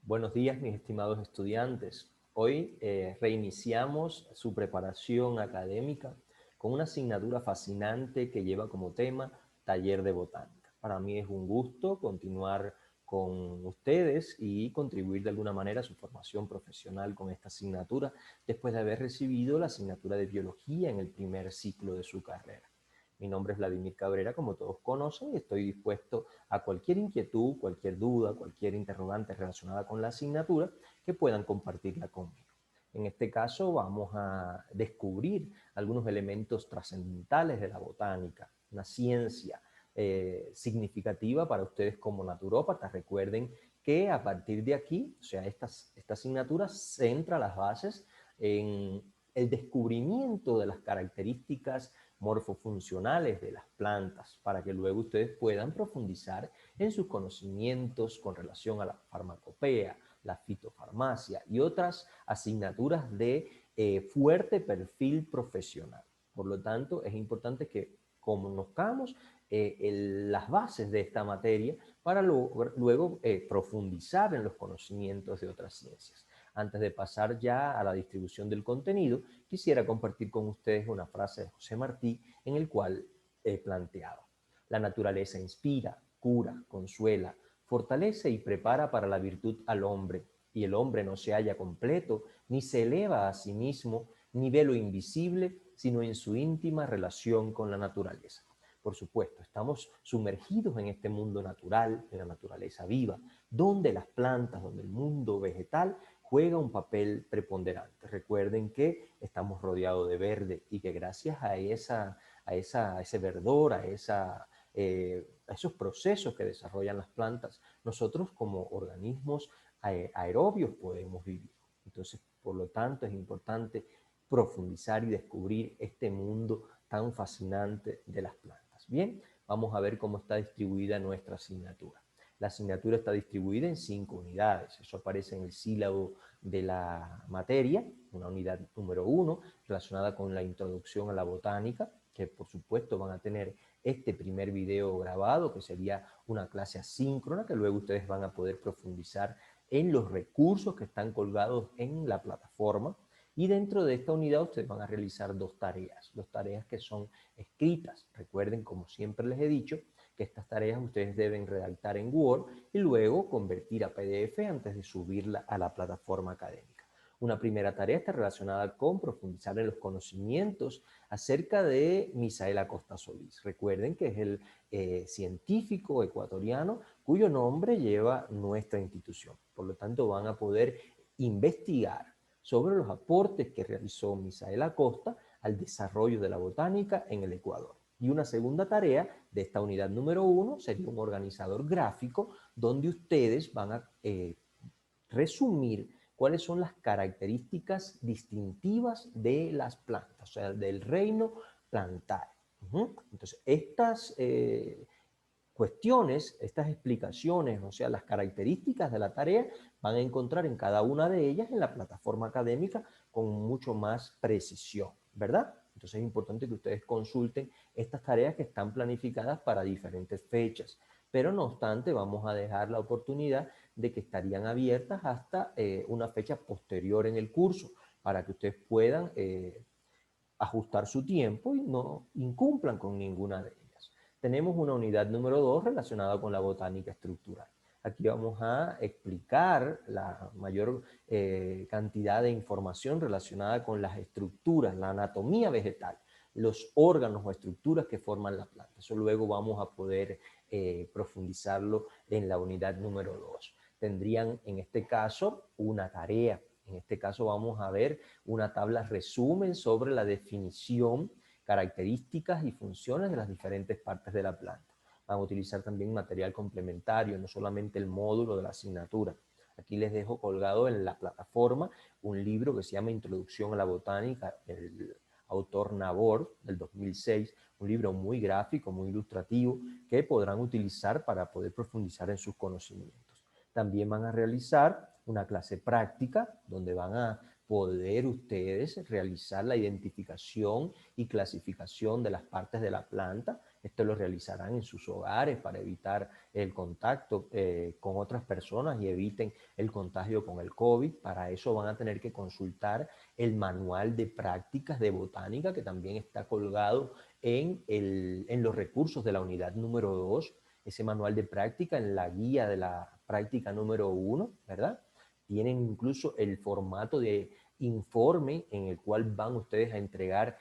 Buenos días, mis estimados estudiantes. Hoy reiniciamos su preparación académica con una asignatura fascinante que lleva como tema Taller de Botánica. Para mí es un gusto continuar con ustedes y contribuir de alguna manera a su formación profesional con esta asignatura después de haber recibido la asignatura de Biología en el primer ciclo de su carrera. Mi nombre es Vladimir Cabrera, como todos conocen, y estoy dispuesto a cualquier inquietud, cualquier duda, cualquier interrogante relacionada con la asignatura que puedan compartirla conmigo. En este caso vamos a descubrir algunos elementos trascendentales de la botánica, una ciencia significativa para ustedes como naturópatas. Recuerden que a partir de aquí, o sea, esta asignatura centra las bases en el descubrimiento de las características morfofuncionales de las plantas para que luego ustedes puedan profundizar en sus conocimientos con relación a la farmacopea, la fitofarmacia y otras asignaturas de fuerte perfil profesional. Por lo tanto, es importante que conozcamos las bases de esta materia para luego profundizar en los conocimientos de otras ciencias. Antes de pasar ya a la distribución del contenido, quisiera compartir con ustedes una frase de José Martí en el cual planteaba: la naturaleza inspira, cura, consuela, fortalece y prepara para la virtud al hombre, y el hombre no se halla completo, ni se eleva a sí mismo, ni ve lo invisible, sino en su íntima relación con la naturaleza. Por supuesto, estamos sumergidos en este mundo natural, en la naturaleza viva, donde las plantas, donde el mundo vegetal juega un papel preponderante. Recuerden que estamos rodeados de verde y que gracias a ese verdor, a esos procesos que desarrollan las plantas, nosotros como organismos aerobios podemos vivir. Entonces, por lo tanto, es importante profundizar y descubrir este mundo tan fascinante de las plantas. Bien, vamos a ver cómo está distribuida nuestra asignatura. La asignatura está distribuida en 5 unidades. Eso aparece en el sílabo de la materia, una unidad número 1, relacionada con la introducción a la botánica, que por supuesto van a tener este primer video grabado, que sería una clase asíncrona, que luego ustedes van a poder profundizar en los recursos que están colgados en la plataforma. Y dentro de esta unidad ustedes van a realizar dos tareas que son escritas. Recuerden, como siempre les he dicho, que estas tareas ustedes deben redactar en Word y luego convertir a PDF antes de subirla a la plataforma académica. Una primera tarea está relacionada con profundizar en los conocimientos acerca de Misael Acosta Solís. Recuerden que es el científico ecuatoriano cuyo nombre lleva nuestra institución. Por lo tanto, van a poder investigar sobre los aportes que realizó Misael Acosta al desarrollo de la botánica en el Ecuador. Y una segunda tarea de esta unidad número 1 sería un organizador gráfico donde ustedes van a resumir cuáles son las características distintivas de las plantas, o sea, del reino plantario. Entonces, estas cuestiones, estas explicaciones, o sea, las características de la tarea, van a encontrar en cada una de ellas en la plataforma académica con mucho más precisión, ¿verdad? Entonces es importante que ustedes consulten estas tareas que están planificadas para diferentes fechas, pero no obstante vamos a dejar la oportunidad de que estarían abiertas hasta una fecha posterior en el curso para que ustedes puedan ajustar su tiempo y no incumplan con ninguna de ellas. Tenemos una unidad número 2 relacionada con la botánica estructural. Aquí vamos a explicar la mayor cantidad de información relacionada con las estructuras, la anatomía vegetal, los órganos o estructuras que forman la planta. Eso luego vamos a poder profundizarlo en la unidad número 2. Tendrían en este caso una tarea. En este caso vamos a ver una tabla resumen sobre la definición, características y funciones de las diferentes partes de la planta. Van a utilizar también material complementario, no solamente el módulo de la asignatura. Aquí les dejo colgado en la plataforma un libro que se llama Introducción a la Botánica, del autor Nabor, del 2006, un libro muy gráfico, muy ilustrativo, que podrán utilizar para poder profundizar en sus conocimientos. También van a realizar una clase práctica donde van a poder ustedes realizar la identificación y clasificación de las partes de la planta Esto lo realizarán en sus hogares para evitar el contacto con otras personas y eviten el contagio con el COVID. Para eso van a tener que consultar el manual de prácticas de botánica, que también está colgado en los recursos de la unidad número 2, ese manual de práctica en la guía de la práctica número 1, ¿verdad? Tienen incluso el formato de informe en el cual van ustedes a entregar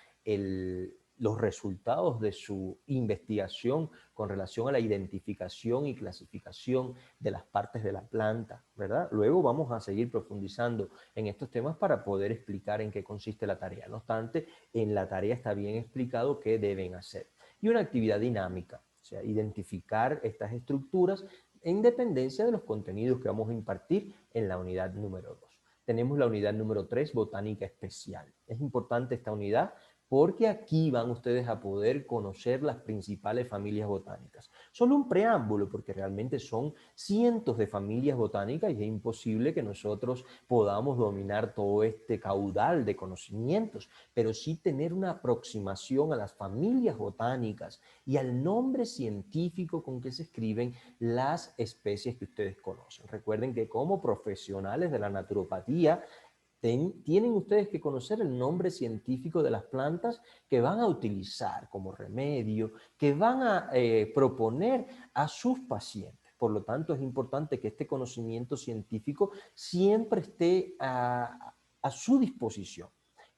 los resultados de su investigación con relación a la identificación y clasificación de las partes de la planta, ¿verdad? Luego vamos a seguir profundizando en estos temas para poder explicar en qué consiste la tarea. No obstante, en la tarea está bien explicado qué deben hacer. Y una actividad dinámica, o sea, identificar estas estructuras en dependencia de los contenidos que vamos a impartir en la unidad número 2. Tenemos la unidad número 3, botánica especial. Es importante esta unidad porque aquí van ustedes a poder conocer las principales familias botánicas. Solo un preámbulo, porque realmente son cientos de familias botánicas y es imposible que nosotros podamos dominar todo este caudal de conocimientos, pero sí tener una aproximación a las familias botánicas y al nombre científico con que se escriben las especies que ustedes conocen. Recuerden que como profesionales de la naturopatía, tienen ustedes que conocer el nombre científico de las plantas que van a utilizar como remedio, que van a proponer a sus pacientes. Por lo tanto, es importante que este conocimiento científico siempre esté a su disposición.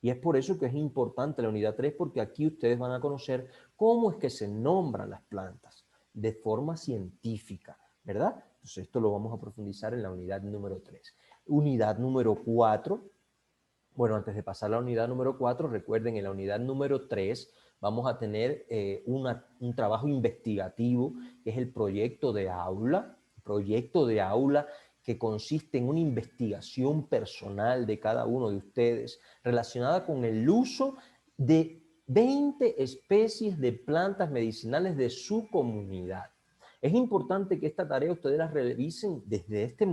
Y es por eso que es importante la unidad 3, porque aquí ustedes van a conocer cómo es que se nombran las plantas de forma científica, ¿verdad? Entonces esto lo vamos a profundizar en la unidad número 3. Unidad número 4, bueno, antes de pasar a la unidad número 4, recuerden, en la unidad número 3 vamos a tener un trabajo investigativo, que es el proyecto de aula que consiste en una investigación personal de cada uno de ustedes relacionada con el uso de 20 especies de plantas medicinales de su comunidad. Es importante que esta tarea ustedes la revisen desde este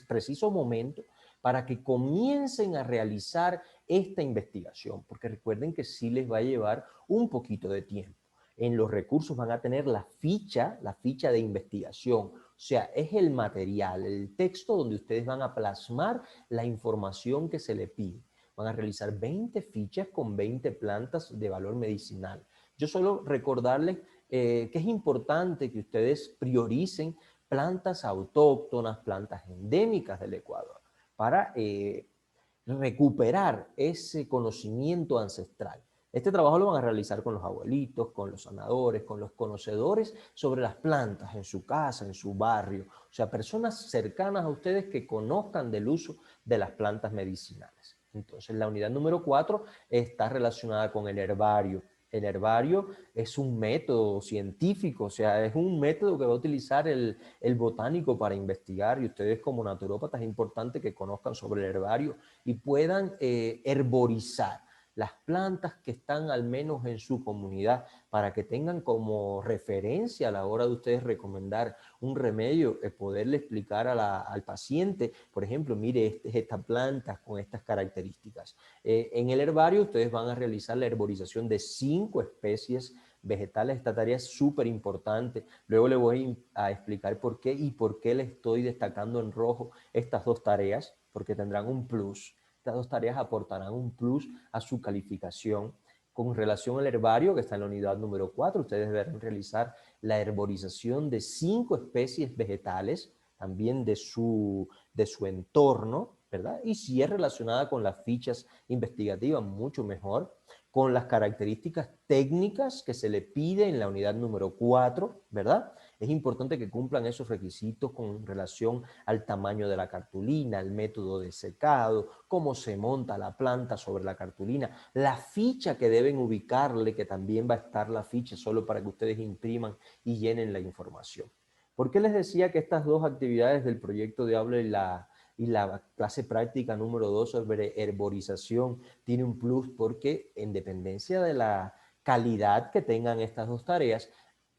preciso momento para que comiencen a realizar esta investigación, porque recuerden que sí les va a llevar un poquito de tiempo. En los recursos van a tener la ficha de investigación, o sea, es el material, el texto donde ustedes van a plasmar la información que se le pide. Van a realizar 20 fichas con 20 plantas de valor medicinal. Yo solo recordarles que es importante que ustedes prioricen plantas autóctonas, plantas endémicas del Ecuador, para recuperar ese conocimiento ancestral. Este trabajo lo van a realizar con los abuelitos, con los sanadores, con los conocedores sobre las plantas en su casa, en su barrio. O sea, personas cercanas a ustedes que conozcan del uso de las plantas medicinales. Entonces, la unidad número 4 está relacionada con el herbario. El herbario es un método científico, o sea, es un método que va a utilizar el botánico para investigar, y ustedes como naturópatas es importante que conozcan sobre el herbario y puedan herborizar las plantas que están al menos en su comunidad para que tengan como referencia a la hora de ustedes recomendar un remedio, poderle explicar al paciente, por ejemplo, mire, esta planta con estas características. En el herbario ustedes van a realizar la herborización de 5 especies vegetales. Esta tarea es súper importante. Luego le voy a explicar por qué y por qué le estoy destacando en rojo estas dos tareas, porque tendrán un plus. Estas dos tareas aportarán un plus a su calificación. Con relación al herbario, que está en la unidad número 4, ustedes deberán realizar la herborización de 5 especies vegetales, también de su entorno, ¿verdad? Y si es relacionada con las fichas investigativas, mucho mejor, con las características técnicas que se le pide en la unidad número 4, ¿verdad? Es importante que cumplan esos requisitos con relación al tamaño de la cartulina, el método de secado, cómo se monta la planta sobre la cartulina, la ficha que deben ubicarle, que también va a estar la ficha solo para que ustedes impriman y llenen la información. ¿Por qué les decía que estas dos actividades del proyecto de aula y la clase práctica número 2 sobre herborización tiene un plus? Porque en dependencia de la calidad que tengan estas dos tareas,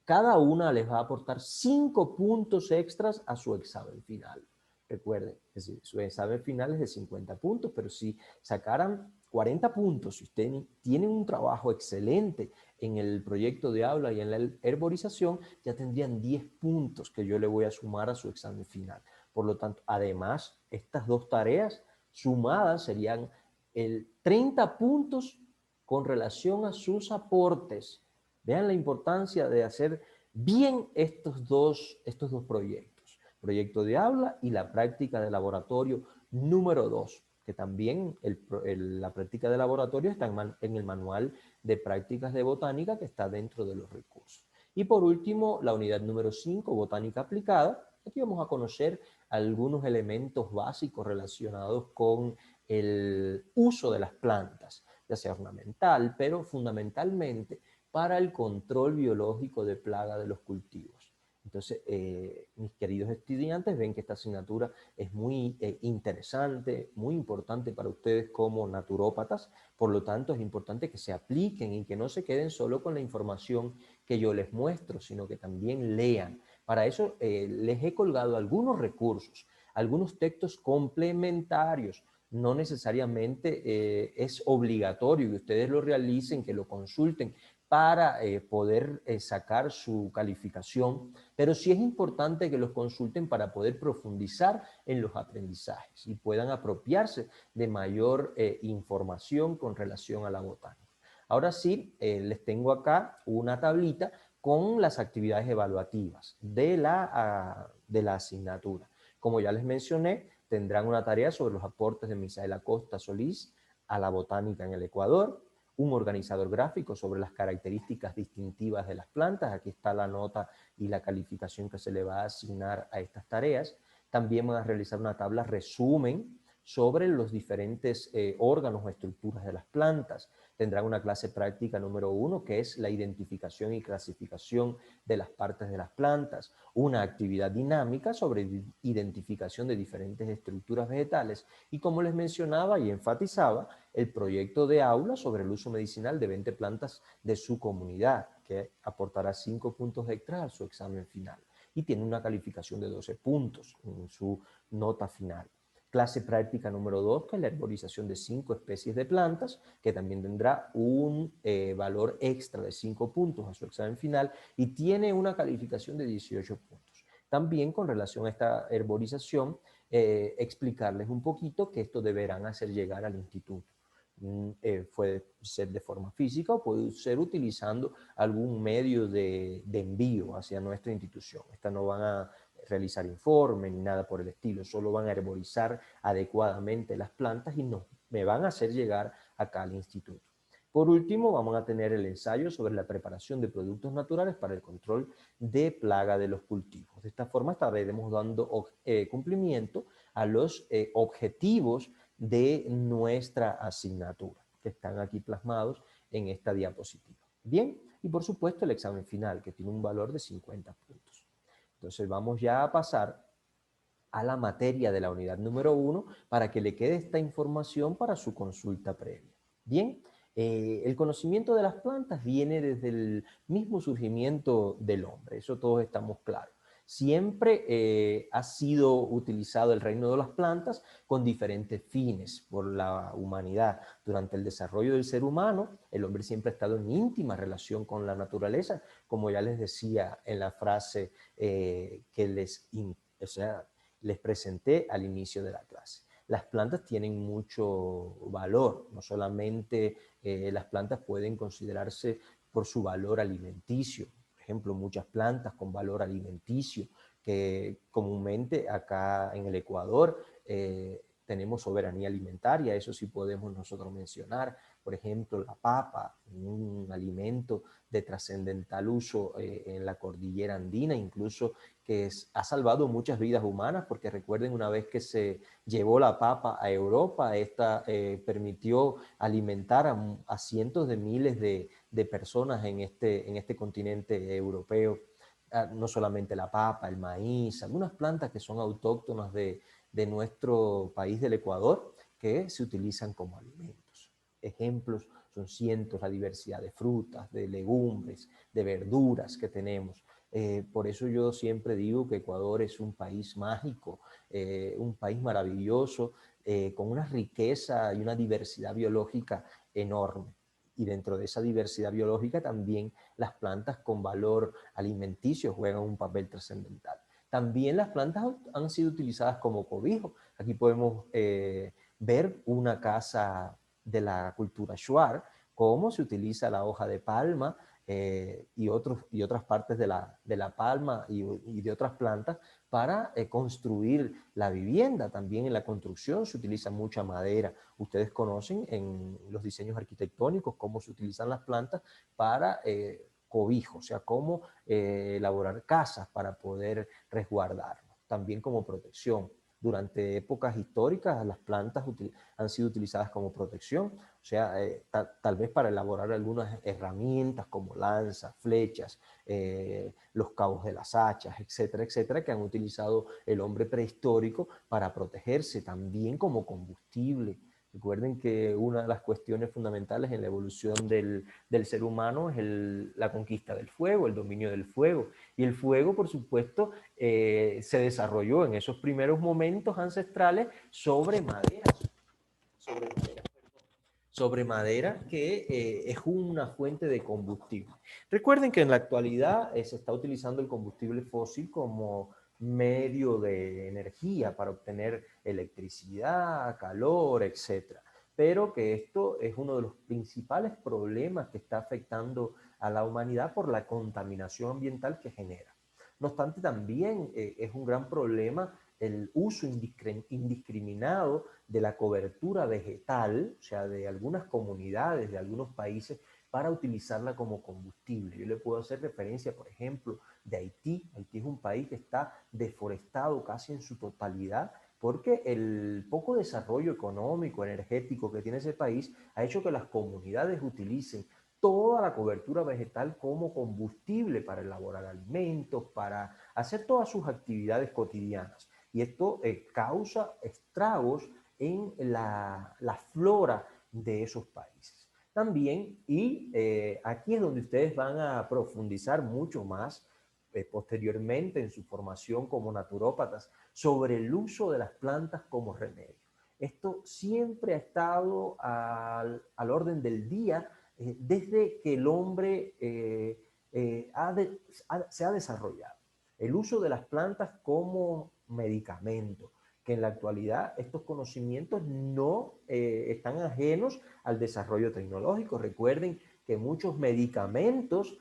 cada una les va a aportar 5 puntos extras a su examen final. Recuerden, es decir, su examen final es de 50 puntos, pero si sacaran 40 puntos, si ustedes tienen un trabajo excelente en el proyecto de aula y en la herborización, ya tendrían 10 puntos que yo le voy a sumar a su examen final. Por lo tanto, además, estas dos tareas sumadas serían el 30 puntos con relación a sus aportes. Vean la importancia de hacer bien estos dos proyectos. Proyecto de aula y la práctica de laboratorio número 2, que también la práctica de laboratorio está en el manual de prácticas de botánica que está dentro de los recursos. Y por último, la unidad número 5, botánica aplicada. Aquí vamos a conocer algunos elementos básicos relacionados con el uso de las plantas, ya sea ornamental, pero fundamentalmente para el control biológico de plaga de los cultivos. Entonces, mis queridos estudiantes ven que esta asignatura es muy interesante, muy importante para ustedes como naturópatas, por lo tanto es importante que se apliquen y que no se queden solo con la información que yo les muestro, sino que también lean. Para eso les he colgado algunos recursos, algunos textos complementarios. No necesariamente es obligatorio que ustedes lo realicen, que lo consulten para poder sacar su calificación, pero sí es importante que los consulten para poder profundizar en los aprendizajes y puedan apropiarse de mayor información con relación a la botánica. Ahora sí, les tengo acá una tablita con las actividades evaluativas de la asignatura. Como ya les mencioné, tendrán una tarea sobre los aportes de Misael Acosta Solís a la botánica en el Ecuador, un organizador gráfico sobre las características distintivas de las plantas. Aquí está la nota y la calificación que se le va a asignar a estas tareas. También van a realizar una tabla resumen sobre los diferentes órganos o estructuras de las plantas. Tendrán una clase práctica número 1, que es la identificación y clasificación de las partes de las plantas, una actividad dinámica sobre identificación de diferentes estructuras vegetales y, como les mencionaba y enfatizaba, el proyecto de aula sobre el uso medicinal de 20 plantas de su comunidad, que aportará 5 puntos extras a su examen final y tiene una calificación de 12 puntos en su nota final. Clase práctica número 2, que es la herborización de 5 especies de plantas, que también tendrá un valor extra de 5 puntos a su examen final y tiene una calificación de 18 puntos. También con relación a esta herborización, explicarles un poquito que esto deberán hacer llegar al instituto. Puede ser de forma física o puede ser utilizando algún medio de envío hacia nuestra institución. Estas no van a realizar informes ni nada por el estilo, solo van a herborizar adecuadamente las plantas y me van a hacer llegar acá al instituto. Por último, vamos a tener el ensayo sobre la preparación de productos naturales para el control de plaga de los cultivos. De esta forma estaremos dando cumplimiento a los objetivos de nuestra asignatura, que están aquí plasmados en esta diapositiva. Bien, y por supuesto el examen final, que tiene un valor de 50 puntos. Entonces vamos ya a pasar a la materia de la unidad número 1 para que le quede esta información para su consulta previa. Bien, el conocimiento de las plantas viene desde el mismo surgimiento del hombre, eso todos estamos claros. Siempre ha sido utilizado el reino de las plantas con diferentes fines por la humanidad. Durante el desarrollo del ser humano, el hombre siempre ha estado en íntima relación con la naturaleza, como ya les decía en la frase que les presenté al inicio de la clase. Las plantas tienen mucho valor, no solamente las plantas pueden considerarse por su valor alimenticio. Por ejemplo, muchas plantas con valor alimenticio que comúnmente acá en el Ecuador tenemos soberanía alimentaria, eso sí podemos nosotros mencionar. Por ejemplo, la papa, un alimento de trascendental uso en la cordillera andina, incluso que ha salvado muchas vidas humanas, porque recuerden, una vez que se llevó la papa a Europa, esta permitió alimentar a cientos de miles de personas en este continente europeo. No solamente la papa, el maíz, algunas plantas que son autóctonas de nuestro país del Ecuador, que se utilizan como alimentos. Ejemplos son cientos, la diversidad de frutas, de legumbres, de verduras que tenemos. Por eso yo siempre digo que Ecuador es un país mágico un país maravilloso, con una riqueza y una diversidad biológica enorme. Y dentro de esa diversidad biológica también las plantas con valor alimenticio juegan un papel trascendental. También las plantas han sido utilizadas como cobijo. Aquí podemos ver una casa de la cultura Shuar, cómo se utiliza la hoja de palma y otras partes de la palma y de otras plantas para construir la vivienda. También en la construcción se utiliza mucha madera. Ustedes conocen en los diseños arquitectónicos cómo se utilizan las plantas para cobijo, o sea, cómo elaborar casas para poder resguardarnos, también como protección. Durante épocas históricas las plantas han sido utilizadas como protección, o sea, tal vez para elaborar algunas herramientas como lanzas, flechas, los cabos de las hachas, etcétera, etcétera, que han utilizado el hombre prehistórico para protegerse, también como combustible. Recuerden que una de las cuestiones fundamentales en la evolución del ser humano es la conquista del fuego, el dominio del fuego. Y el fuego, por supuesto, se desarrolló en esos primeros momentos ancestrales sobre madera, sobre madera que es una fuente de combustible. Recuerden que en la actualidad se está utilizando el combustible fósil como medio de energía para obtener electricidad, calor, etcétera. Pero que esto es uno de los principales problemas que está afectando a la humanidad por la contaminación ambiental que genera. No obstante, también es un gran problema el uso indiscriminado de la cobertura vegetal, o sea, de algunas comunidades, de algunos países, para utilizarla como combustible. Yo le puedo hacer referencia, por ejemplo, de Haití. Haití es un país que está deforestado casi en su totalidad porque el poco desarrollo económico, energético que tiene ese país ha hecho que las comunidades utilicen toda la cobertura vegetal como combustible para elaborar alimentos, para hacer todas sus actividades cotidianas. Y esto causa estragos en la flora de esos países. También, y aquí es donde ustedes van a profundizar mucho más posteriormente en su formación como naturópatas, sobre el uso de las plantas como remedio. Esto siempre ha estado al orden del día desde que el hombre se ha desarrollado. El uso de las plantas como medicamento, que en la actualidad estos conocimientos no están ajenos al desarrollo tecnológico. Recuerden que muchos medicamentos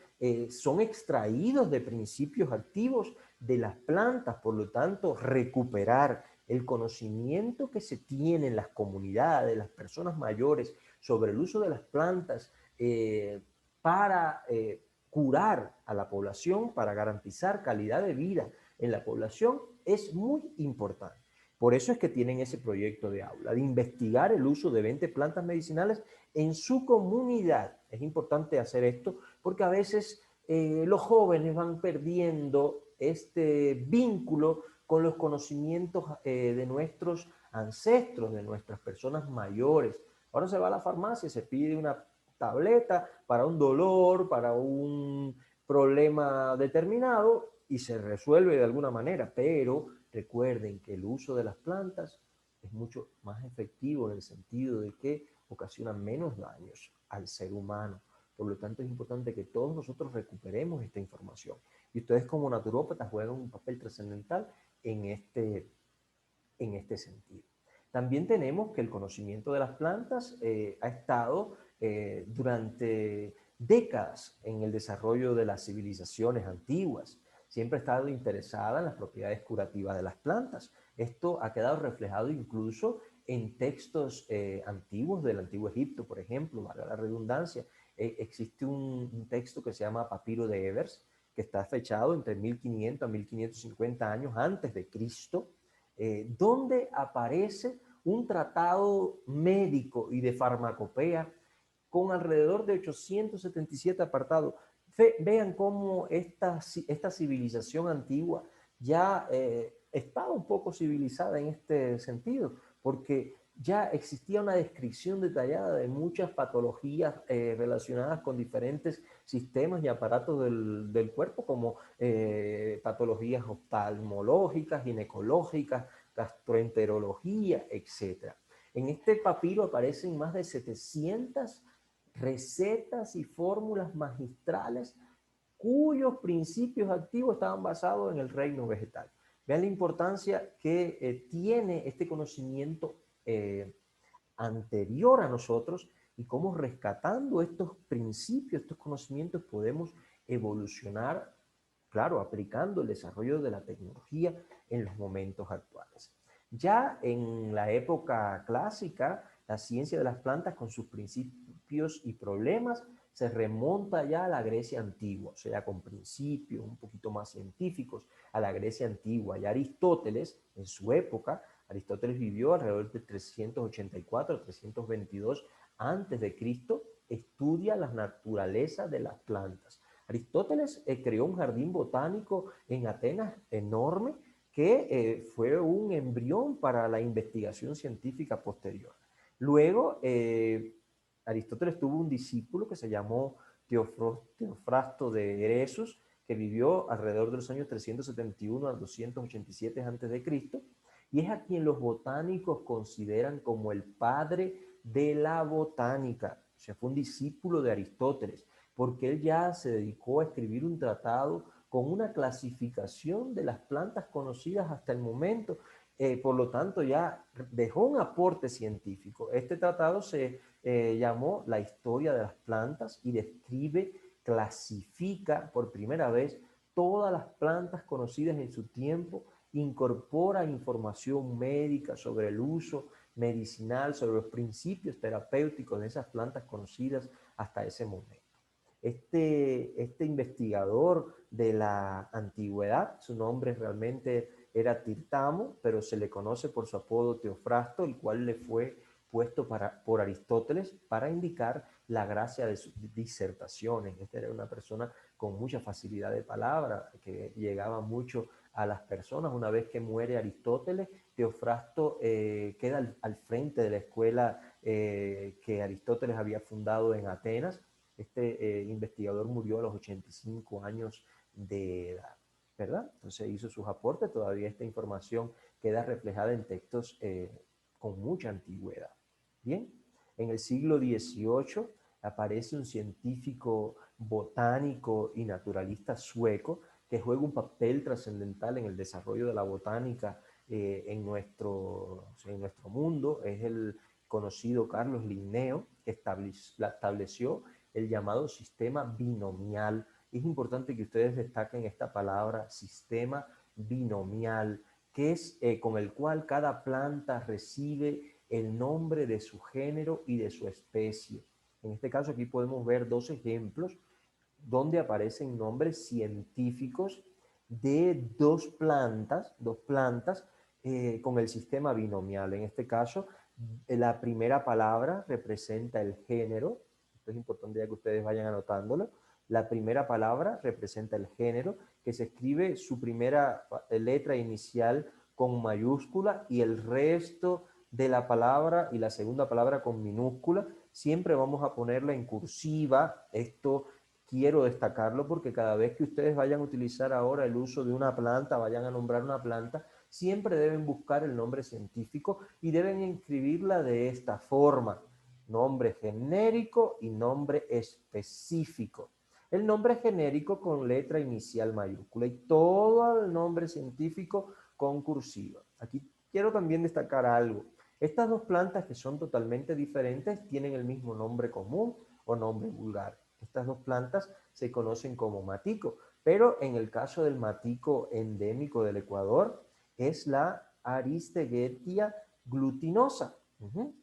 son extraídos de principios activos de las plantas, por lo tanto, recuperar el conocimiento que se tiene en las comunidades, las personas mayores, sobre el uso de las plantas para curar a la población, para garantizar calidad de vida en la población, es muy importante. Por eso es que tienen ese proyecto de aula, de investigar el uso de 20 plantas medicinales en su comunidad. Es importante hacer esto porque a veces los jóvenes van perdiendo este vínculo con los conocimientos de nuestros ancestros, de nuestras personas mayores. Ahora se va a la farmacia, se pide una tableta para un dolor, para un problema determinado y se resuelve de alguna manera, pero recuerden que el uso de las plantas es mucho más efectivo en el sentido de que ocasionan menos daños al ser humano. Por lo tanto, es importante que todos nosotros recuperemos esta información. Y ustedes como naturópatas juegan un papel trascendental en este sentido. También tenemos que el conocimiento de las plantas ha estado durante décadas en el desarrollo de las civilizaciones antiguas. Siempre ha estado interesada en las propiedades curativas de las plantas. Esto ha quedado reflejado incluso en textos antiguos del Antiguo Egipto, por ejemplo, valga la redundancia. Existe un texto que se llama Papiro de Ebers, que está fechado entre 1500 a 1550 años antes de Cristo, donde aparece un tratado médico y de farmacopea con alrededor de 877 apartados. Vean cómo esta civilización antigua ya estaba un poco civilizada en este sentido, porque ya existía una descripción detallada de muchas patologías relacionadas con diferentes sistemas y aparatos del cuerpo, como patologías oftalmológicas, ginecológicas, gastroenterología, etc. En este papiro aparecen más de 700 recetas y fórmulas magistrales cuyos principios activos estaban basados en el reino vegetal. Vean la importancia que tiene este conocimiento anterior a nosotros y cómo rescatando estos principios, estos conocimientos, podemos evolucionar, claro, aplicando el desarrollo de la tecnología en los momentos actuales. Ya en la época clásica, la ciencia de las plantas con sus principios y problemas se remonta ya a la Grecia antigua, o sea, con principios un poquito más científicos, a la Grecia antigua. Y Aristóteles, en su época, Aristóteles vivió alrededor de 384, 322 antes de Cristo, estudia la naturaleza de las plantas. Aristóteles creó un jardín botánico en Atenas enorme que fue un embrión para la investigación científica posterior. Luego, Aristóteles tuvo un discípulo que se llamó Teofrasto de Eresus, que vivió alrededor de los años 371 a 287 a.C., y es a quien los botánicos consideran como el padre de la botánica. O sea, fue un discípulo de Aristóteles, porque él ya se dedicó a escribir un tratado con una clasificación de las plantas conocidas hasta el momento. Por lo tanto, ya dejó un aporte científico. Este tratado se llamó La historia de las plantas y describe, clasifica por primera vez todas las plantas conocidas en su tiempo, incorpora información médica sobre el uso medicinal, sobre los principios terapéuticos de esas plantas conocidas hasta ese momento. Este investigador de la antigüedad, su nombre realmente era Tirtamo, pero se le conoce por su apodo Teofrasto, el cual le fue puesto por Aristóteles para indicar la gracia de sus disertaciones. Esta era una persona con mucha facilidad de palabra, que llegaba mucho a las personas. Una vez que muere Aristóteles, Teofrasto queda al frente de la escuela que Aristóteles había fundado en Atenas. Este investigador murió a los 85 años de edad, ¿verdad? Entonces hizo sus aportes, todavía esta información queda reflejada en textos con mucha antigüedad. Bien, en el siglo XVIII aparece un científico botánico y naturalista sueco que juega un papel trascendental en el desarrollo de la botánica en nuestro mundo. Es el conocido Carlos Linneo, que estableció el llamado sistema binomial. Es importante que ustedes destaquen esta palabra, sistema binomial, que es con el cual cada planta recibe el nombre de su género y de su especie. En este caso aquí podemos ver dos ejemplos donde aparecen nombres científicos de dos plantas con el sistema binomial. En este caso, la primera palabra representa el género. Esto es importante ya que ustedes vayan anotándolo. La primera palabra representa el género, que se escribe su primera letra inicial con mayúscula y el resto de la palabra y la segunda palabra con minúscula. Siempre vamos a ponerla en cursiva. Esto quiero destacarlo porque cada vez que ustedes vayan a utilizar ahora el uso de una planta, vayan a nombrar una planta, siempre deben buscar el nombre científico y deben inscribirla de esta forma: nombre genérico y nombre específico. El nombre genérico con letra inicial mayúscula y todo el nombre científico con cursiva. Aquí quiero también destacar algo. Estas dos plantas, que son totalmente diferentes, tienen el mismo nombre común o nombre vulgar. Estas dos plantas se conocen como matico, pero en el caso del matico endémico del Ecuador es la Aristeguetia glutinosa.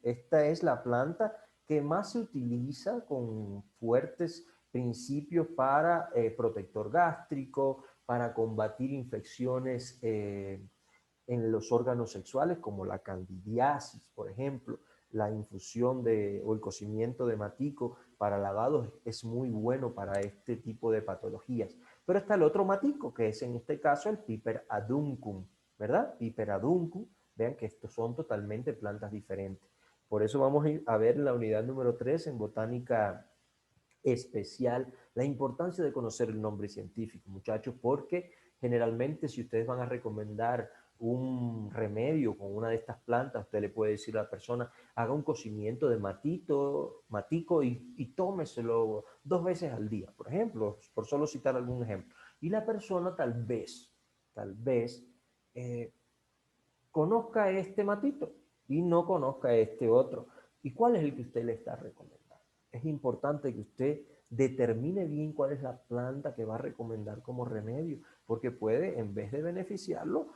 Esta es la planta que más se utiliza con fuertes principios para protector gástrico, para combatir infecciones en los órganos sexuales como la candidiasis, por ejemplo. La infusión o el cocimiento de matico para lavados es muy bueno para este tipo de patologías. Pero está el otro matico, que es en este caso el Piper aduncum, ¿verdad? Piper aduncum, vean que estos son totalmente plantas diferentes. Por eso vamos a ver en la unidad número 3 en botánica especial la importancia de conocer el nombre científico, muchachos, porque generalmente si ustedes van a recomendar un remedio con una de estas plantas, usted le puede decir a la persona, haga un cocimiento de matico y tómeselo 2 veces al día, por ejemplo, por solo citar algún ejemplo. Y la persona tal vez, eh, conozca este matito y no conozca este otro. ¿Y cuál es el que usted le está recomendando? Es importante que usted determine bien cuál es la planta que va a recomendar como remedio, porque puede, en vez de beneficiarlo,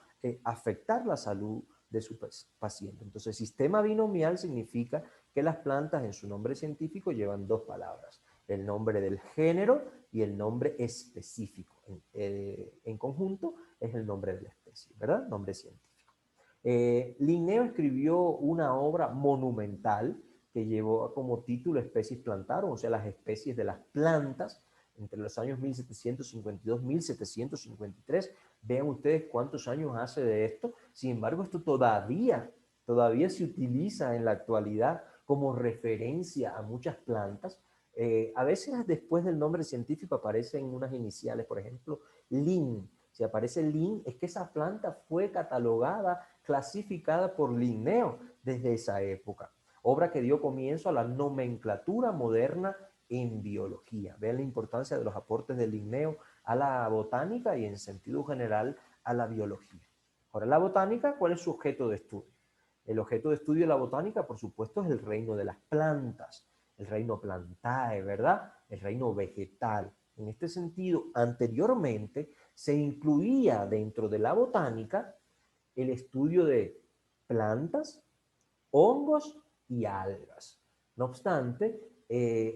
afectar la salud de su paciente. Entonces, sistema binomial significa que las plantas en su nombre científico llevan 2 palabras, el nombre del género y el nombre específico. En conjunto es el nombre de la especie, ¿verdad? Nombre científico. Linneo escribió una obra monumental que llevó como título Especies Plantarum, o sea, las especies de las plantas, entre los años 1752 y 1753. Vean ustedes cuántos años hace de esto. Sin embargo, esto todavía se utiliza en la actualidad como referencia a muchas plantas. A veces después del nombre científico aparecen unas iniciales, por ejemplo, Linn. Si aparece Linn, es que esa planta fue catalogada, clasificada por Linneo desde esa época. Obra que dio comienzo a la nomenclatura moderna en biología. Vean la importancia de los aportes de Linneo a la botánica y en sentido general a la biología. Ahora, la botánica, ¿cuál es su objeto de estudio? El objeto de estudio de la botánica, por supuesto, es el reino de las plantas, el reino plantae, ¿verdad? El reino vegetal. En este sentido, anteriormente se incluía dentro de la botánica el estudio de plantas, hongos y algas. No obstante,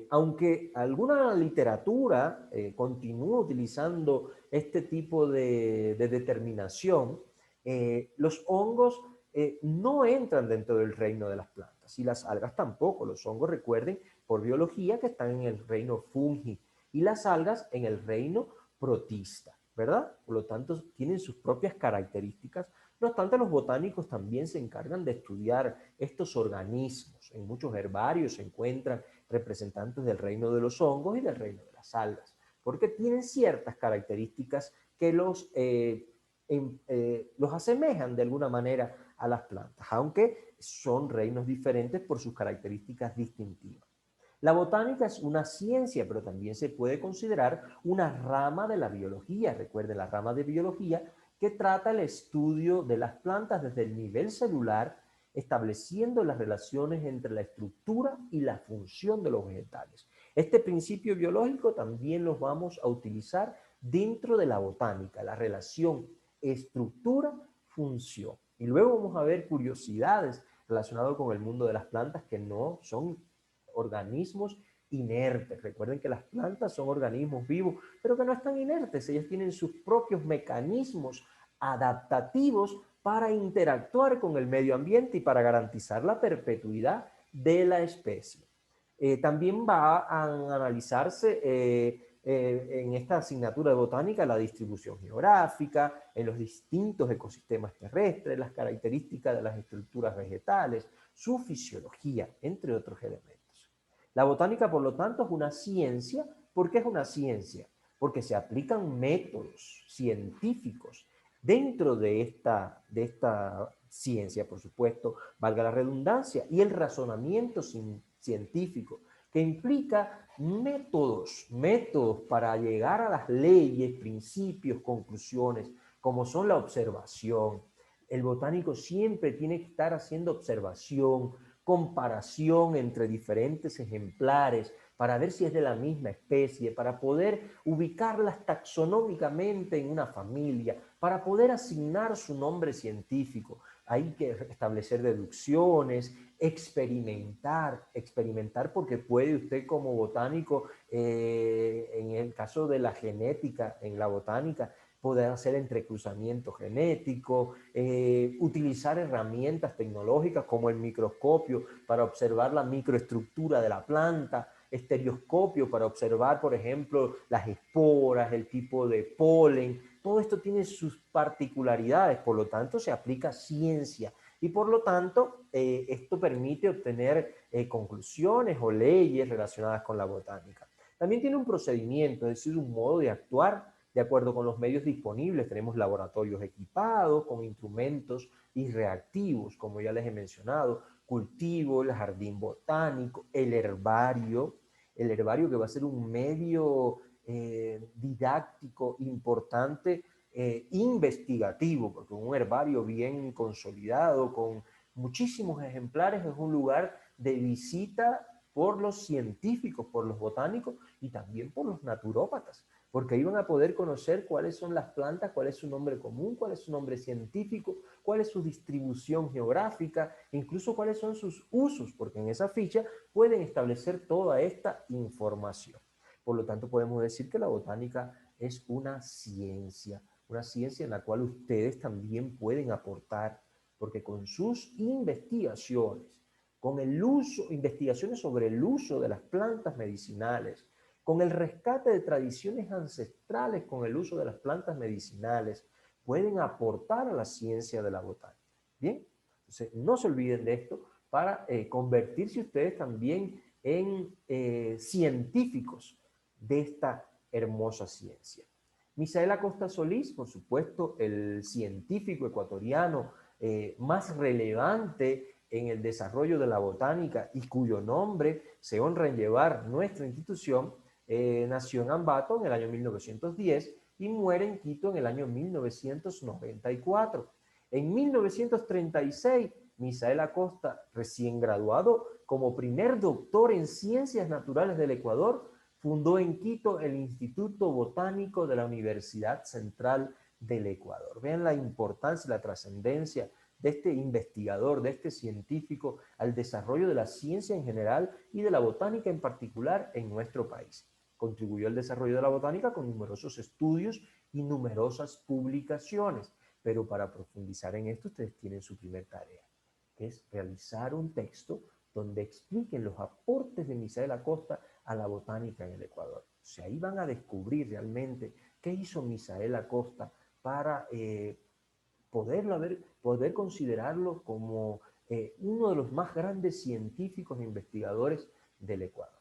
aunque alguna literatura continúa utilizando este tipo de determinación, los hongos no entran dentro del reino de las plantas y las algas tampoco. Los hongos, recuerden, por biología, que están en el reino fungi y las algas en el reino protista, ¿verdad? Por lo tanto, tienen sus propias características. No obstante, los botánicos también se encargan de estudiar estos organismos. En muchos herbarios se encuentran representantes del reino de los hongos y del reino de las algas, porque tienen ciertas características que los asemejan de alguna manera a las plantas, aunque son reinos diferentes por sus características distintivas. La botánica es una ciencia, pero también se puede considerar una rama de la biología. Recuerden, la rama de biología que trata el estudio de las plantas desde el nivel celular, estableciendo las relaciones entre la estructura y la función de los vegetales. Este principio biológico también lo vamos a utilizar dentro de la botánica, la relación estructura-función. Y luego vamos a ver curiosidades relacionadas con el mundo de las plantas que no son organismos inertes. Recuerden que las plantas son organismos vivos, pero que no están inertes. Ellas tienen sus propios mecanismos adaptativos para interactuar con el medio ambiente y para garantizar la perpetuidad de la especie. También va a analizarse en esta asignatura de botánica la distribución geográfica, en los distintos ecosistemas terrestres, las características de las estructuras vegetales, su fisiología, entre otros elementos. La botánica, por lo tanto, es una ciencia. ¿Por qué es una ciencia? Porque se aplican métodos científicos dentro de esta ciencia, por supuesto, valga la redundancia, y el razonamiento científico, que implica métodos para llegar a las leyes, principios, conclusiones, como son la observación. El botánico siempre tiene que estar haciendo observación, comparación entre diferentes ejemplares para ver si es de la misma especie, para poder ubicarlas taxonómicamente en una familia, para poder asignar su nombre científico. Hay que establecer deducciones, experimentar porque puede usted como botánico, en el caso de la genética, en la botánica, poder hacer entrecruzamiento genético, utilizar herramientas tecnológicas como el microscopio para observar la microestructura de la planta, estereoscopio para observar, por ejemplo, las esporas, el tipo de polen. Todo esto tiene sus particularidades, por lo tanto se aplica ciencia y por lo tanto esto permite obtener conclusiones o leyes relacionadas con la botánica. También tiene un procedimiento, es decir, un modo de actuar De acuerdo con los medios disponibles, tenemos laboratorios equipados con instrumentos y reactivos, como ya les he mencionado, cultivo, el jardín botánico, el herbario que va a ser un medio didáctico importante, investigativo, porque un herbario bien consolidado, con muchísimos ejemplares, es un lugar de visita por los científicos, por los botánicos y también por los naturópatas, porque ahí van a poder conocer cuáles son las plantas, cuál es su nombre común, cuál es su nombre científico, cuál es su distribución geográfica, incluso cuáles son sus usos, porque en esa ficha pueden establecer toda esta información. Por lo tanto, podemos decir que la botánica es una ciencia en la cual ustedes también pueden aportar, porque con sus investigaciones, con el uso, investigaciones sobre el uso de las plantas medicinales, con el rescate de tradiciones ancestrales con el uso de las plantas medicinales, pueden aportar a la ciencia de la botánica. Bien, entonces no se olviden de esto para convertirse ustedes también en científicos de esta hermosa ciencia. Misael Acosta Solís, por supuesto, el científico ecuatoriano más relevante en el desarrollo de la botánica y cuyo nombre se honra en llevar nuestra institución, nació en Ambato en el año 1910 y muere en Quito en el año 1994. En 1936, Misael Acosta, recién graduado como primer doctor en Ciencias Naturales del Ecuador, fundó en Quito el Instituto Botánico de la Universidad Central del Ecuador. Vean la importancia y la trascendencia de este investigador, de este científico, al desarrollo de la ciencia en general y de la botánica en particular en nuestro país. Contribuyó al desarrollo de la botánica con numerosos estudios y numerosas publicaciones, pero para profundizar en esto ustedes tienen su primer tarea, que es realizar un texto donde expliquen los aportes de Misael Acosta a la botánica en el Ecuador. O sea, ahí van a descubrir realmente qué hizo Misael Acosta para poder considerarlo como uno de los más grandes científicos e investigadores del Ecuador.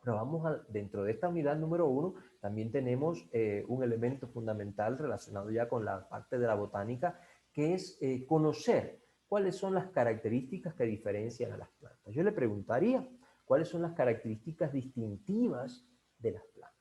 Ahora dentro de esta unidad número 1, también tenemos un elemento fundamental relacionado ya con la parte de la botánica, que es conocer cuáles son las características que diferencian a las plantas. Yo le preguntaría, ¿cuáles son las características distintivas de las plantas?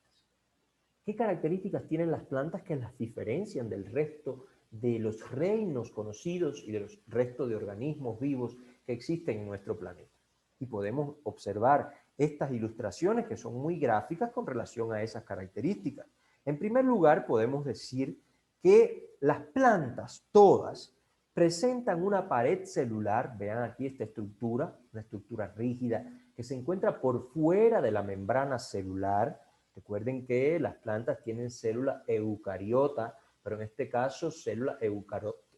¿Qué características tienen las plantas que las diferencian del resto de los reinos conocidos y de los restos de organismos vivos que existen en nuestro planeta? Y podemos observar estas ilustraciones que son muy gráficas con relación a esas características. En primer lugar, podemos decir que las plantas, todas, presentan una pared celular, vean aquí esta estructura, una estructura rígida que se encuentra por fuera de la membrana celular. Recuerden que las plantas tienen célula eucariota, pero en este caso célula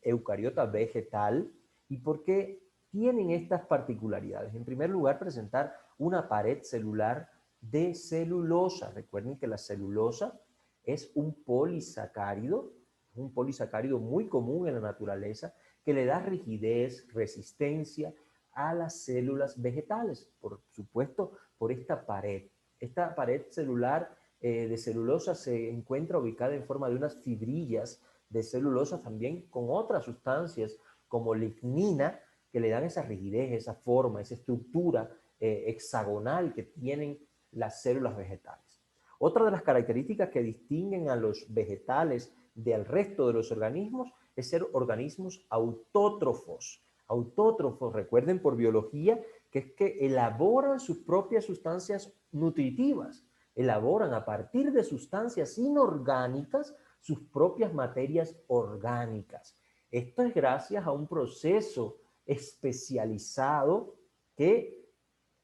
eucariota vegetal. ¿Y por qué tienen estas particularidades? En primer lugar, presentar una pared celular de celulosa. Recuerden que la celulosa es un polisacárido muy común en la naturaleza, que le da rigidez, resistencia a las células vegetales, por supuesto, por esta pared. Esta pared celular de celulosa se encuentra ubicada en forma de unas fibrillas de celulosa también con otras sustancias como lignina que le dan esa rigidez, esa forma, esa estructura hexagonal que tienen las células vegetales. Otra de las características que distinguen a los vegetales del resto de los organismos es ser organismos autótrofos. Autótrofos, recuerden por biología, que es que elaboran sus propias sustancias nutritivas, elaboran a partir de sustancias inorgánicas sus propias materias orgánicas. Esto es gracias a un proceso especializado que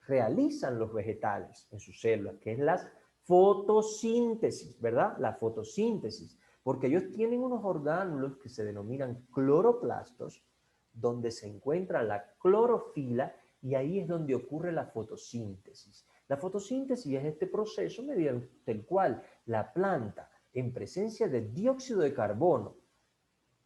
realizan los vegetales en sus células, que es la fotosíntesis, ¿verdad? La fotosíntesis, porque ellos tienen unos orgánulos que se denominan cloroplastos, donde se encuentra la clorofila y ahí es donde ocurre la fotosíntesis. La fotosíntesis es este proceso mediante el cual la planta, en presencia de dióxido de carbono,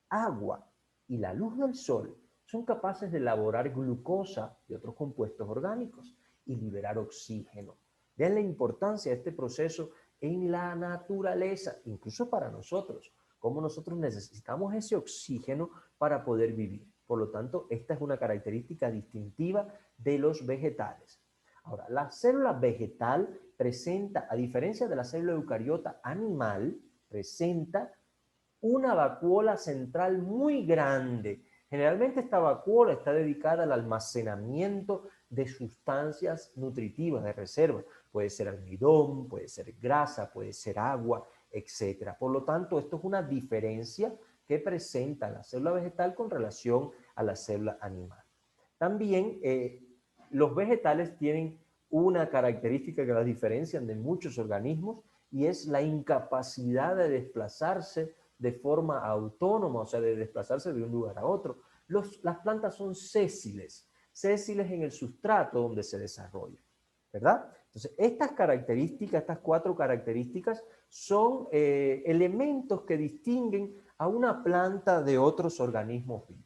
agua y la luz del sol, son capaces de elaborar glucosa y otros compuestos orgánicos y liberar oxígeno. Vean la importancia de este proceso en la naturaleza, incluso para nosotros, cómo nosotros necesitamos ese oxígeno para poder vivir. Por lo tanto, esta es una característica distintiva de los vegetales. Ahora, la célula vegetal presenta, a diferencia de la célula eucariota animal, presenta una vacuola central muy grande. Generalmente esta vacuola está dedicada al almacenamiento de sustancias nutritivas de reserva. Puede ser almidón, puede ser grasa, puede ser agua, etc. Por lo tanto, esto es una diferencia que presenta la célula vegetal con relación a la célula animal. También los vegetales tienen una característica que las diferencian de muchos organismos y es la incapacidad de desplazarse de forma autónoma, o sea, de desplazarse de un lugar a otro. Las plantas son sésiles en el sustrato donde se desarrollan, ¿verdad? Entonces, estas características, estas 4 características, son elementos que distinguen a una planta de otros organismos vivos.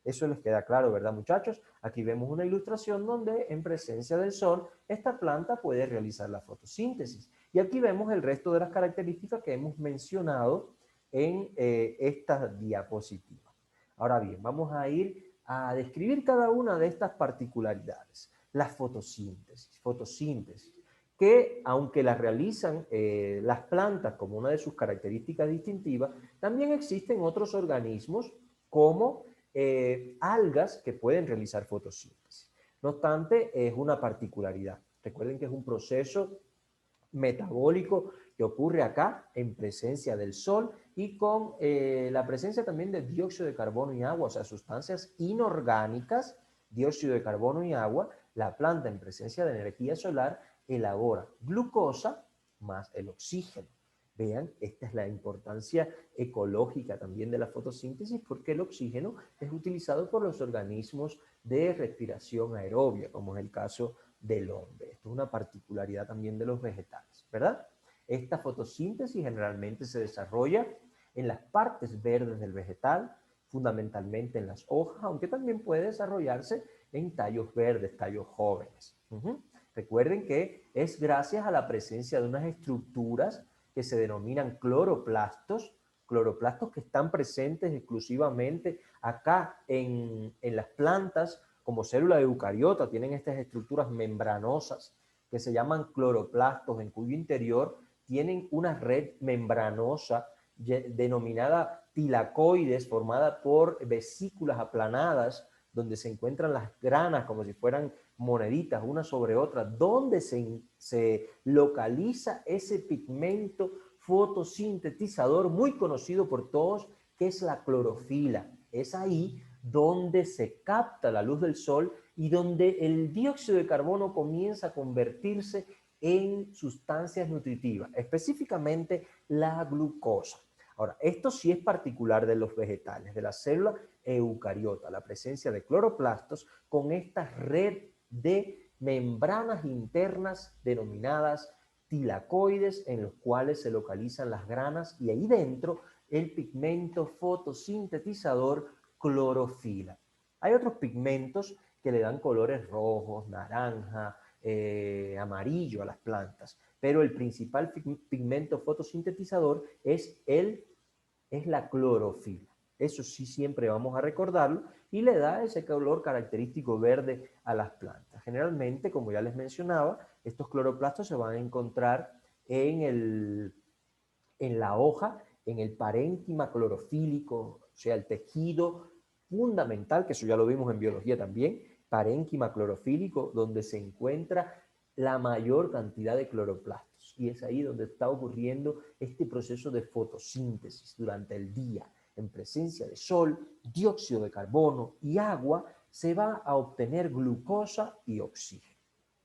Eso les queda claro, ¿verdad, muchachos? Aquí vemos una ilustración donde, en presencia del sol, esta planta puede realizar la fotosíntesis. Y aquí vemos el resto de las características que hemos mencionado en esta diapositiva. Ahora bien, vamos a ir a describir cada una de estas particularidades. La fotosíntesis, que aunque la realizan las plantas como una de sus características distintivas, también existen otros organismos como algas que pueden realizar fotosíntesis. No obstante, es una particularidad. Recuerden que es un proceso metabólico que ocurre acá en presencia del sol y con la presencia también de dióxido de carbono y agua, o sea, sustancias inorgánicas, dióxido de carbono y agua. La planta en presencia de energía solar elabora glucosa más el oxígeno. Vean, esta es la importancia ecológica también de la fotosíntesis porque el oxígeno es utilizado por los organismos de respiración aerobia, como es el caso del hombre. Esto es una particularidad también de los vegetales, ¿verdad? Esta fotosíntesis generalmente se desarrolla en las partes verdes del vegetal, fundamentalmente en las hojas, aunque también puede desarrollarse en tallos verdes, tallos jóvenes. Recuerden que es gracias a la presencia de unas estructuras que se denominan cloroplastos que están presentes exclusivamente acá en las plantas como célula eucariota, tienen estas estructuras membranosas que se llaman cloroplastos, en cuyo interior tienen una red membranosa denominada tilacoides, formada por vesículas aplanadas, donde se encuentran las granas como si fueran moneditas una sobre otra, donde se localiza ese pigmento fotosintetizador muy conocido por todos, que es la clorofila. Es ahí donde se capta la luz del sol y donde el dióxido de carbono comienza a convertirse en sustancias nutritivas, específicamente la glucosa. Ahora, esto sí es particular de los vegetales, de la célula eucariota, la presencia de cloroplastos con esta red de membranas internas denominadas tilacoides, en los cuales se localizan las granas y ahí dentro el pigmento fotosintetizador clorofila. Hay otros pigmentos que le dan colores rojos, naranja, amarillo a las plantas, pero el principal pigmento fotosintetizador es la clorofila. Eso sí siempre vamos a recordarlo y le da ese color característico verde a las plantas. Generalmente, como ya les mencionaba, estos cloroplastos se van a encontrar en la hoja, en el parénquima clorofílico, o sea, el tejido fundamental, que eso ya lo vimos en biología también, parénquima clorofílico, donde se encuentra la mayor cantidad de cloroplastos. Y es ahí donde está ocurriendo este proceso de fotosíntesis durante el día. En presencia de sol, dióxido de carbono y agua, se va a obtener glucosa y oxígeno.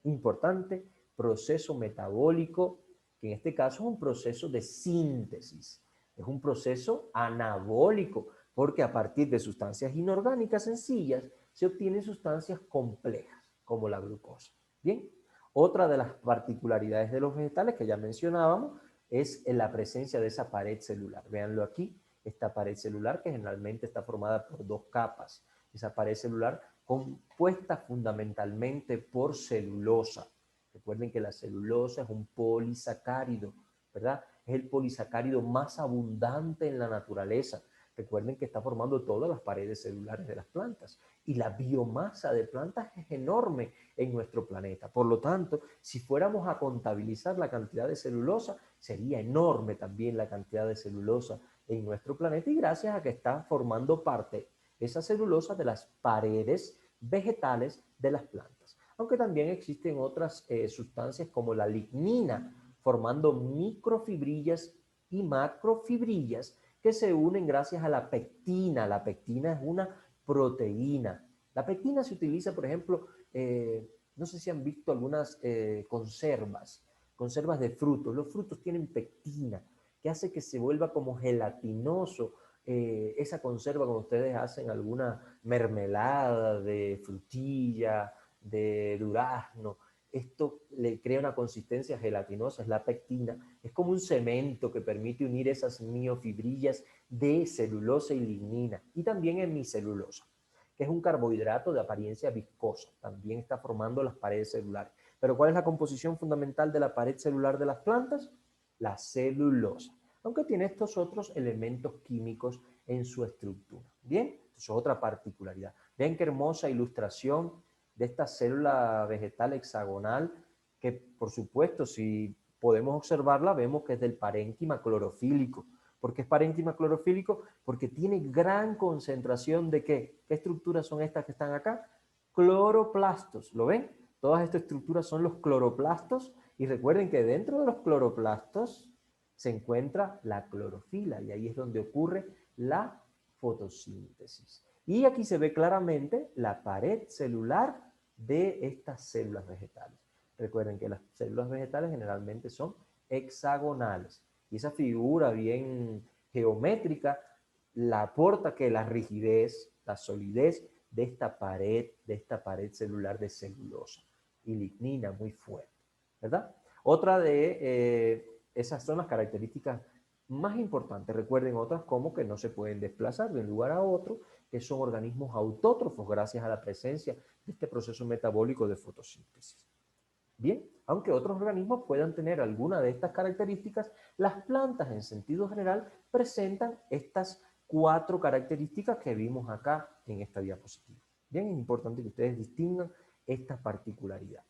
Importante proceso metabólico, que en este caso es un proceso de síntesis. Es un proceso anabólico, porque a partir de sustancias inorgánicas sencillas se obtienen sustancias complejas, como la glucosa. Bien, otra de las particularidades de los vegetales que ya mencionábamos es en la presencia de esa pared celular. Véanlo aquí, esta pared celular que generalmente está formada por 2 capas. Esa pared celular compuesta fundamentalmente por celulosa. Recuerden que la celulosa es un polisacárido, ¿verdad? Es el polisacárido más abundante en la naturaleza. Recuerden que está formando todas las paredes celulares de las plantas y la biomasa de plantas es enorme en nuestro planeta. Por lo tanto, si fuéramos a contabilizar la cantidad de celulosa, sería enorme también la cantidad de celulosa en nuestro planeta y gracias a que está formando parte esa celulosa de las paredes vegetales de las plantas. Aunque también existen otras sustancias como la lignina, formando microfibrillas y macrofibrillas que se unen gracias a la pectina. La pectina es una proteína. La pectina se utiliza, por ejemplo, no sé si han visto algunas conservas de frutos. Los frutos tienen pectina, que hace que se vuelva como gelatinoso esa conserva cuando ustedes hacen alguna mermelada de frutilla, de durazno. Esto le crea una consistencia gelatinosa, es la pectina. Es como un cemento que permite unir esas miofibrillas de celulosa y lignina. Y también hemicelulosa, que es un carbohidrato de apariencia viscosa. También está formando las paredes celulares. Pero ¿cuál es la composición fundamental de la pared celular de las plantas? La celulosa, aunque tiene estos otros elementos químicos en su estructura. Bien, eso es otra particularidad. Ven qué hermosa ilustración de esta célula vegetal hexagonal que, por supuesto, si podemos observarla, vemos que es del parénquima clorofílico. ¿Por qué es parénquima clorofílico? Porque tiene gran concentración de ¿qué? ¿Qué estructuras son estas que están acá? Cloroplastos, ¿lo ven? Todas estas estructuras son los cloroplastos y recuerden que dentro de los cloroplastos se encuentra la clorofila y ahí es donde ocurre la fotosíntesis. Y aquí se ve claramente la pared celular de estas células vegetales. Recuerden que las células vegetales generalmente son hexagonales y esa figura bien geométrica la aporta que la rigidez, la solidez de esta pared celular de celulosa y lignina muy fuerte, ¿verdad? Otra de esas son las características más importantes. Recuerden otras como que no se pueden desplazar de un lugar a otro, que son organismos autótrofos gracias a la presencia de este proceso metabólico de fotosíntesis. Bien, aunque otros organismos puedan tener alguna de estas características, las plantas en sentido general presentan estas 4 características que vimos acá en esta diapositiva. Bien, es importante que ustedes distingan esta particularidad.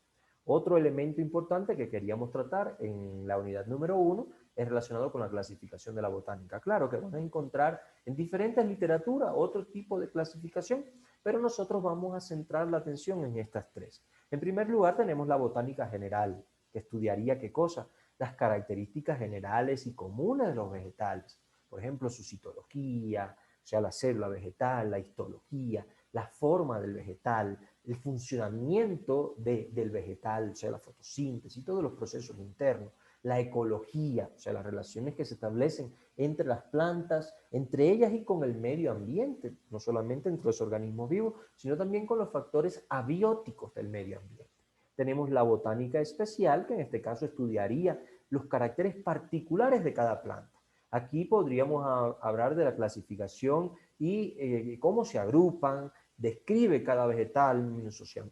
Otro elemento importante que queríamos tratar en la unidad número 1 es relacionado con la clasificación de la botánica. Claro que van a encontrar en diferentes literaturas otro tipo de clasificación, pero nosotros vamos a centrar la atención en estas 3. En primer lugar tenemos la botánica general, que estudiaría ¿qué cosa? Las características generales y comunes de los vegetales. Por ejemplo, su citología, o sea, la célula vegetal, la histología, la forma del vegetal, el funcionamiento del vegetal, o sea, la fotosíntesis, todos los procesos internos, la ecología, o sea, las relaciones que se establecen entre las plantas, entre ellas y con el medio ambiente, no solamente entre los organismos vivos, sino también con los factores abióticos del medio ambiente. Tenemos la botánica especial, que en este caso estudiaría los caracteres particulares de cada planta. Aquí podríamos hablar de la clasificación y cómo se agrupan, describe cada vegetal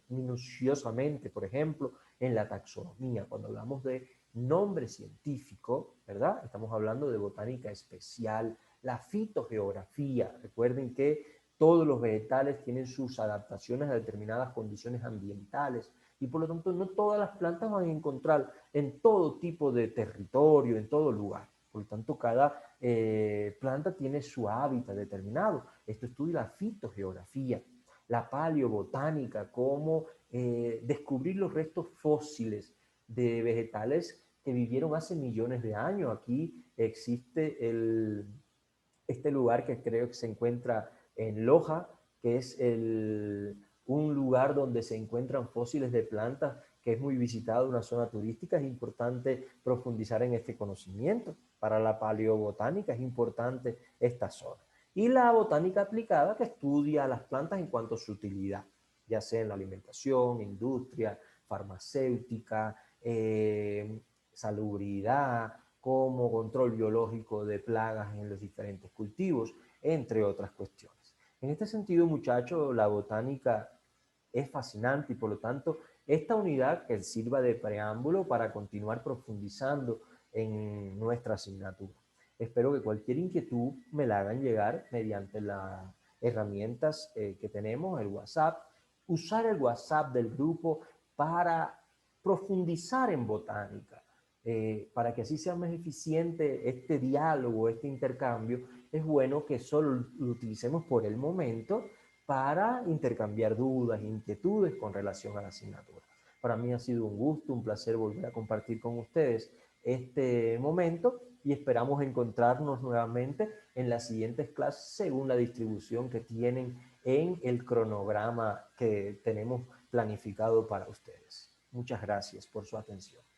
minuciosamente, por ejemplo, en la taxonomía. Cuando hablamos de nombre científico, ¿verdad? Estamos hablando de botánica especial, la fitogeografía. Recuerden que todos los vegetales tienen sus adaptaciones a determinadas condiciones ambientales y por lo tanto no todas las plantas van a encontrar en todo tipo de territorio, en todo lugar. Por lo tanto, cada planta tiene su hábitat determinado. Esto estudia la fitogeografía, la paleobotánica, cómo descubrir los restos fósiles de vegetales que vivieron hace millones de años. Aquí existe este lugar que creo que se encuentra en Loja, que es un lugar donde se encuentran fósiles de plantas, que es muy visitado, una zona turística. Es importante profundizar en este conocimiento. Para la paleobotánica es importante esta zona. Y la botánica aplicada, que estudia las plantas en cuanto a su utilidad, ya sea en la alimentación, industria, farmacéutica, salubridad, como control biológico de plagas en los diferentes cultivos, entre otras cuestiones. En este sentido, muchachos, la botánica es fascinante y por lo tanto esta unidad que sirva de preámbulo para continuar profundizando en nuestra asignatura. Espero que cualquier inquietud me la hagan llegar mediante las herramientas que tenemos, el WhatsApp. Usar el WhatsApp del grupo para profundizar en botánica, para que así sea más eficiente este diálogo, este intercambio. Es bueno que solo lo utilicemos por el momento para intercambiar dudas, inquietudes con relación a la asignatura. Para mí ha sido un gusto, un placer volver a compartir con ustedes este momento y esperamos encontrarnos nuevamente en las siguientes clases según la distribución que tienen en el cronograma que tenemos planificado para ustedes. Muchas gracias por su atención.